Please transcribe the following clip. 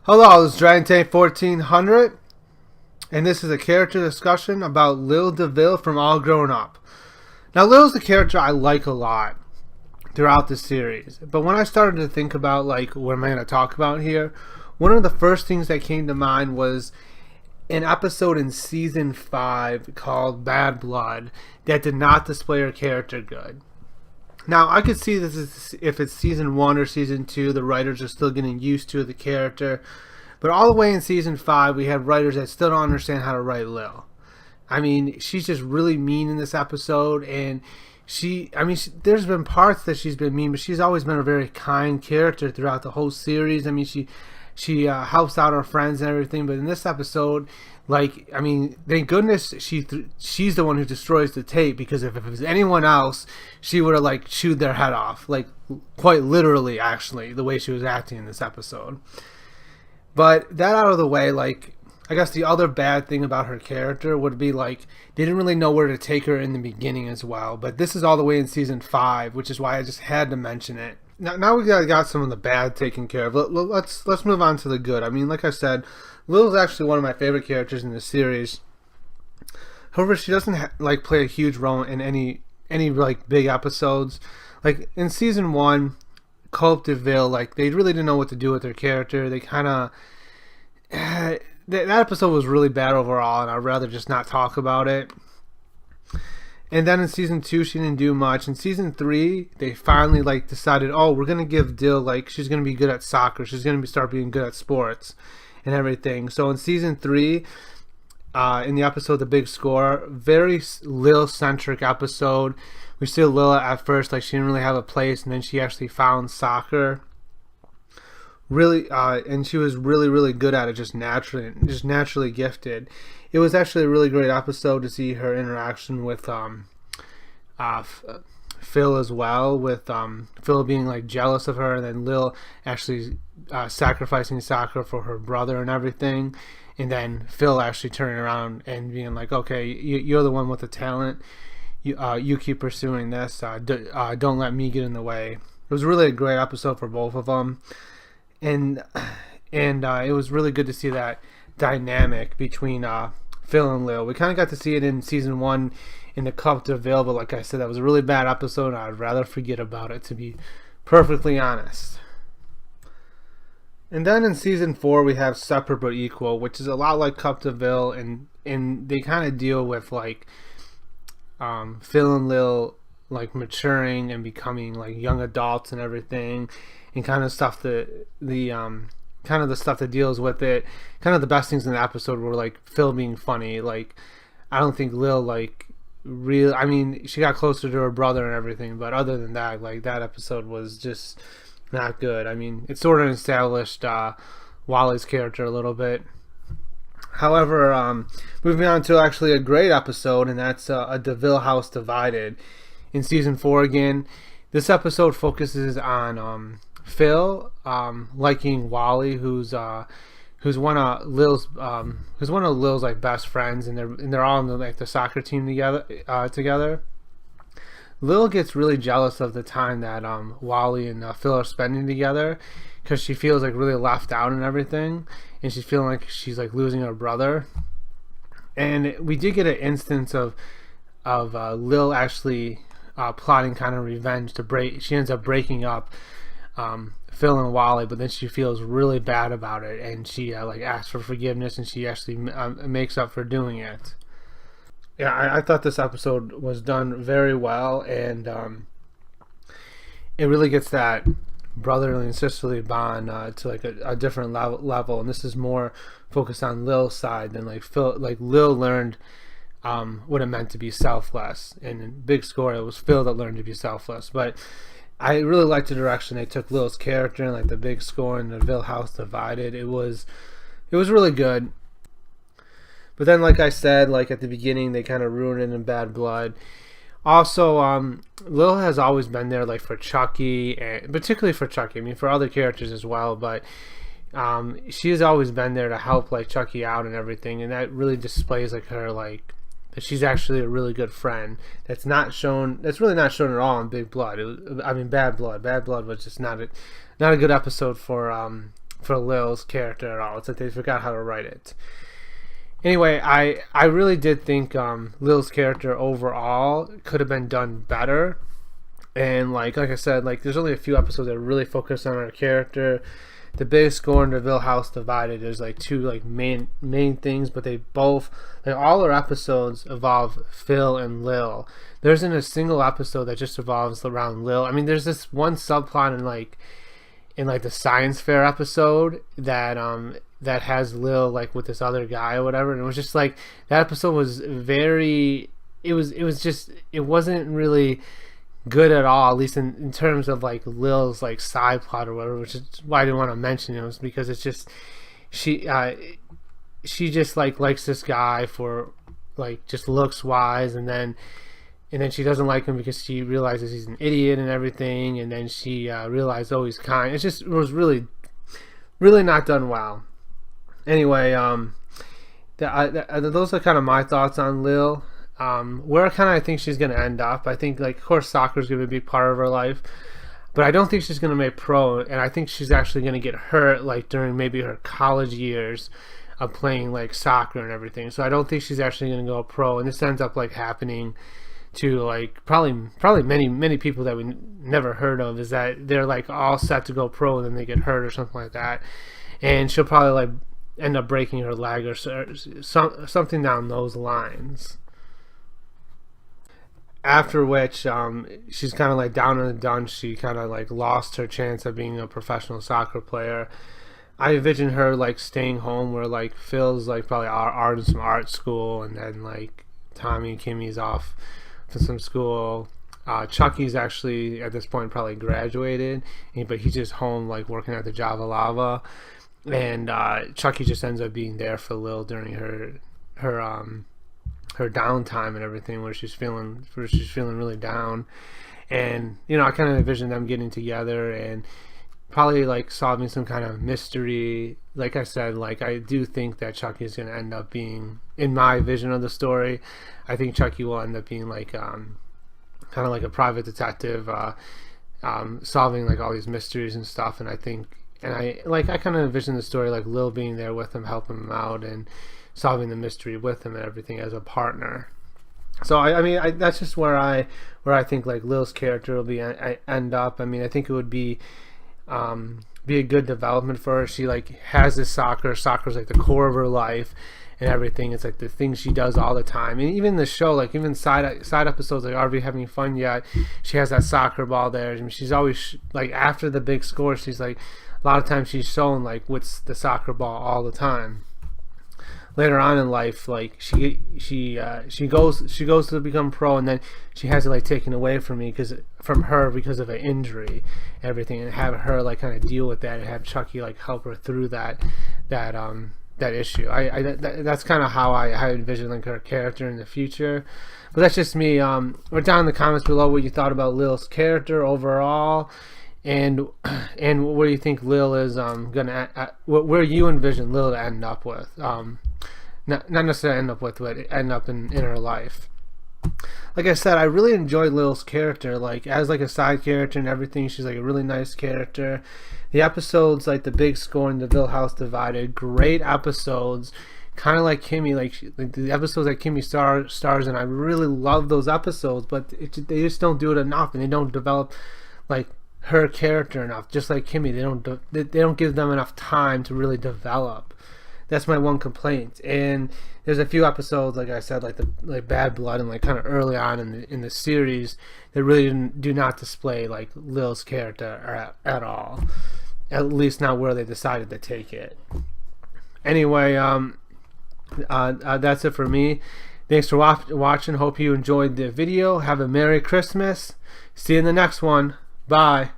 Hello, this is Dragon Tank 1400, and this is a character discussion about Lil DeVille from All Grown Up. Now, Lil's a character I like a lot throughout the series, but when I started to think about, like, what am I going to talk about here, one of the first things that came to mind was an episode in Season 5 called Bad Blood that did not display her character good. Now, I could see this is, if it's Season 1 or Season 2, the writers are still getting used to the character. But all the way in Season 5, we have writers that still don't understand how to write Lil. I mean, she's just really mean in this episode. And there's been parts that she's been mean, but she's always been a very kind character throughout the whole series. I mean, she helps out her friends and everything. But in this episode, thank goodness she's the one who destroys the tape, because if it was anyone else, she would have chewed their head off, quite literally, actually, the way she was acting in this episode. But that out of the way, I guess the other bad thing about her character would be they didn't really know where to take her in the beginning as well. But this is all the way in Season 5, which is why I just had to mention it. Now we got some of the bad taken care of. Let's move on to the good. I mean, like I said, Lil's actually one of my favorite characters in the series. However, she doesn't play a huge role in any big episodes. In Season 1, Lil DeVille, they really didn't know what to do with her character. They kind of that episode was really bad overall, and I'd rather just not talk about it. And then in Season 2, she didn't do much. In Season 3, they finally decided, oh, we're gonna give Dill she's gonna be good at soccer. She's gonna start being good at sports and everything. So in Season 3, in the episode The Big Score, very Lil-centric episode. We see Lil at first, she didn't really have a place, and then she actually found soccer. Really, and she was really, really good at it, just naturally gifted. It was actually a really great episode to see her interaction with Phil as well, with Phil being jealous of her, and then Lil actually sacrificing soccer for her brother and everything, and then Phil actually turning around and being okay, you're the one with the talent. You keep pursuing this. Don't let me get in the way. It was really a great episode for both of them, and it was really good to see that dynamic between Phil and Lil. We kind of got to see it in Season 1 in the Cup DeVille, but like I said, that was a really bad episode, and I'd rather forget about it, to be perfectly honest. And then in Season 4, we have Separate But Equal, which is a lot like Cup DeVille, and they kind of deal with Phil and Lil maturing and becoming young adults and everything, and kind of stuff that kind of the stuff that deals with it. Kind of the best things in the episode were Phil being funny. I don't think Lil real. I mean, she got closer to her brother and everything, but other than that, that episode was just not good. I mean, it sort of established Wally's character a little bit. However, moving on to actually a great episode, and that's a DeVille House Divided in Season 4 again. This episode focuses on Phil liking Wally, who's one of Lil's best friends, and they're all on the soccer team together. Lil gets really jealous of the time that Wally and Phil are spending together, because she feels really left out and everything, and she's feeling she's losing her brother. And we did get an instance of Lil actually plotting kind of revenge to break. She ends up breaking up Phil and Wally, but then she feels really bad about it, and she asks for forgiveness, and she actually makes up for doing it. Yeah, I thought this episode was done very well, and it really gets that brotherly and sisterly bond to a different level, and this is more focused on Lil's side than Phil. Lil learned what it meant to be selfless, and in Big Score it was Phil that learned to be selfless. But I really liked the direction they took Lil's character in the Big Score and the DeVille House Divided. It was really good. But then, like I said, at the beginning, they kind of ruined it in Bad Blood. Also, Lil has always been there for Chucky, and particularly for Chucky. I mean, for other characters as well, but she has always been there to help Chucky out and everything, and that really displays her that she's actually a really good friend. That's really not shown at all in Big Blood. Bad Blood. Bad Blood was just not a good episode for for Lil's character at all. It's like they forgot how to write it. Anyway, I really did think Lil's character overall could have been done better. And like I said, like there's only a few episodes that really focus on her character. The Big Score and DeVille House Divided, there's like two like main things, but they both, like all our episodes involve Phil and Lil. There isn't a single episode that just revolves around Lil. I mean, there's this one subplot in the science fair episode that has Lil like with this other guy or whatever, and it was just like that episode was very, it wasn't really good at all, at least in terms of like Lil's like side plot or whatever, which is why I didn't want to mention it, was because it's just she just like likes this guy for like just looks wise, and then she doesn't like him because she realizes he's an idiot and everything, and then she realized, oh, he's kind. It was really not done well. Anyway, those are kind of my thoughts on Lil. Where I think she's going to end up. I think, like, of course, soccer is going to be a big part of her life, but I don't think she's going to make pro, and I think she's actually going to get hurt, like, during maybe her college years of playing, like, soccer and everything. So I don't think she's actually going to go pro, and this ends up, like, happening to, like, probably many people that we never heard of, is that they're, like, all set to go pro, and then they get hurt or something like that, and she'll probably, like, end up breaking her leg or something down those lines. After which, she's kind of like down in the dumps. She kind of like lost her chance of being a professional soccer player. I envision her like staying home, where like Phil's like probably in some art school, and then like Tommy and Kimmy's off to some school. Chucky's actually at this point probably graduated, but he's just home like working at the Java Lava, and Chucky just ends up being there for Lil during her downtime and everything, where she's feeling really down. And I kind of envision them getting together and probably like solving some kind of mystery. Like I said, like I do think that Chucky is going to end up being, in my vision of the story, I think Chucky will end up being like kind of like a private detective, solving like all these mysteries and stuff. And I kind of envision the story like Lil being there with him, helping him out, and solving the mystery with him and everything as a partner. So I mean that's just where I think like Lil's character will be end up. I mean, I think it would be a good development for her. She like has this soccer's like the core of her life and everything. It's like the things she does all the time. And even the show, like even side episodes like Are We Having Fun Yet, she has that soccer ball there. I mean, she's always like, after the big score, she's like, a lot of times she's shown like with the soccer ball all the time. Later on in life, like she goes to become pro, and then she has it like taken away from her because of an injury, everything, and have her like kind of deal with that, and have Chucky like help her through that issue. That's kind of how I envision like her character in the future. But that's just me. Write down in the comments below what you thought about Lil's character overall, and where you think Lil is gonna where you envision Lil to end up with. Not necessarily end up with, but end up in her life. Like I said, I really enjoyed Lil's character, like as like a side character and everything. She's like a really nice character. The episodes like The Big Score and DeVille House Divided, great episodes. Kind of like Kimmy, like the episodes that Kimmy stars in. I really love those episodes, but they just don't do it enough, and they don't develop like her character enough. Just like Kimmy, they don't give them enough time to really develop. That's my one complaint. And there's a few episodes, like I said, like Bad Blood, and like kind of early on in the series, that really do not display like Lil's character at all. At least not where they decided to take it. Anyway, that's it for me. Thanks for watching. Hope you enjoyed the video. Have a Merry Christmas. See you in the next one. Bye.